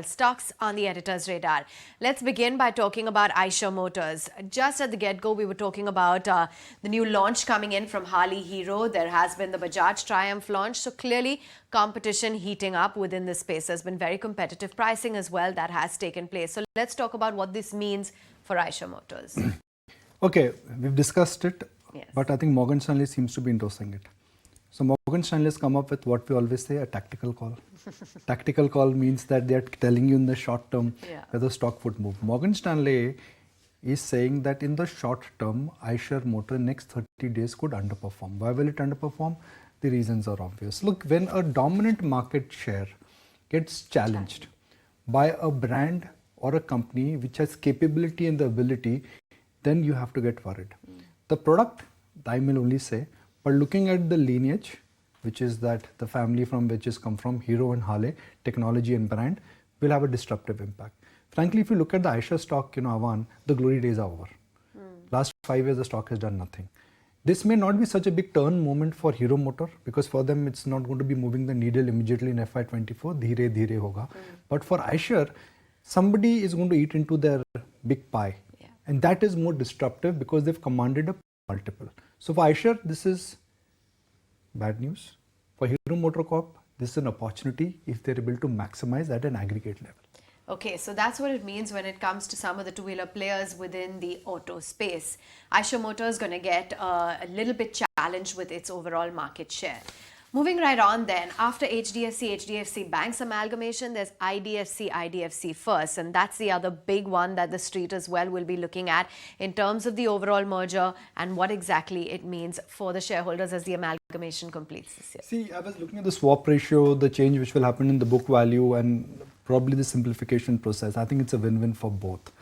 Stocks on the editor's radar. Let's begin by talking about Eicher Motors. Just at the get-go, we were talking about the new launch coming in from Harley Hero. There has been the Bajaj Triumph launch. So clearly, competition heating up within this space. There's been very competitive pricing as well that has taken place. So let's talk about what this means for Eicher Motors. Okay, we've discussed it, yes, but I think Morgan Stanley seems to be endorsing it. So Morgan Stanley has come up with what we always say, a tactical call. Tactical call means that they are telling you in the short term whether stock would move. Morgan Stanley is saying that in the short term, Eicher Motor next 30 days could underperform. Why will it underperform? The reasons are obvious. Look, when a dominant market share gets challenged by a brand or a company which has capability and the ability, then you have to get worried. The product, I will only say, but looking at the lineage, which is that the family from which is come from, Hero and Harley, technology and brand, will have a disruptive impact. Frankly, if you look at the Eicher stock, Avan, the glory days are over. Last 5 years, the stock has done nothing. This may not be such a big turn moment for Hero Motor, because for them, it's not going to be moving the needle immediately in FY24, dheere dheere hoga. But for Eicher, somebody is going to eat into their big pie. And that is more disruptive because they've commanded a multiple. So for Eicher, this is bad news. For Hero Motor Corp, this is an opportunity if they're able to maximize at an aggregate level. Okay, so that's what it means when it comes to some of the two-wheeler players within the auto space. Eicher Motors is going to get a little bit challenged with its overall market share. Moving right on then, after IDFC Bank's amalgamation, there's IDFC IDFC First, and that's the other big one that the street as well will be looking at in terms of the overall merger and what exactly it means for the shareholders as the amalgamation completes this year. See, I was looking at the swap ratio, the change which will happen in the book value, and probably the simplification process. I think it's a win-win for both.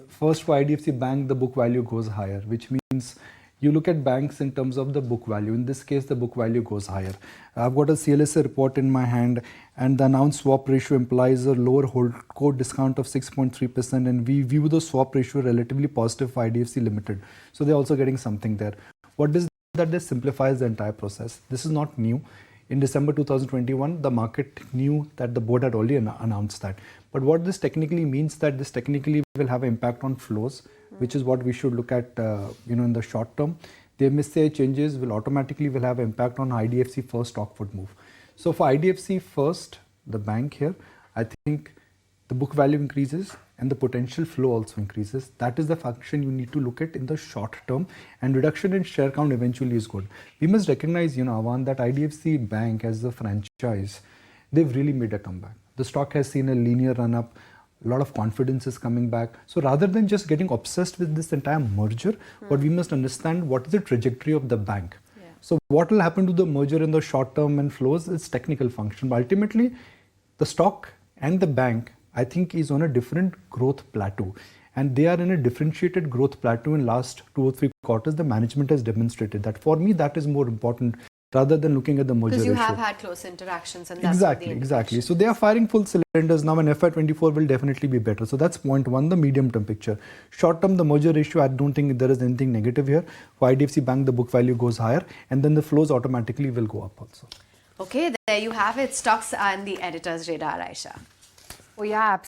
First, for IDFC Bank, the book value goes higher, which means you look at banks in terms of the book value. In this case, the book value goes higher. I've got a CLSA report in my hand, and the announced swap ratio implies a lower holdco discount of 6.3%, and we view the swap ratio relatively positive for IDFC Limited. So they're also getting something there. What does that? This simplifies the entire process. This is not new. In December 2021, the market knew that the board had already announced that. But what this technically means, that this technically will have an impact on flows, which is what we should look at, in the short term. The MSCI changes will automatically have an impact on IDFC First stock would move. So for IDFC First, the bank here, I think the book value increases and the potential flow also increases. That is the function you need to look at in the short term, and reduction in share count eventually is good. We must recognize, Avan, that IDFC Bank as a franchise, they've really made a comeback. The stock has seen a linear run up. A lot of confidence is coming back. So rather than just getting obsessed with this entire merger, what we must understand, what is the trajectory of the bank. So what will happen to the merger in the short term and flows is technical function. But ultimately, the stock and the bank, I think, is on a different growth plateau. And they are in a differentiated growth plateau in last 2 or 3 quarters. The management has demonstrated that. For me, that is more important rather than looking at the merger ratio. Because you have had close interactions, and that's Exactly. So they are firing full cylinders now, and FY24 will definitely be better. So that's point one, the medium-term picture. Short-term, the merger ratio, I don't think there is anything negative here. For IDFC Bank, the book value goes higher, and then the flows automatically will go up also. Okay, there you have it. Stocks on the editor's radar, Eicher. Oh yeah, absolutely.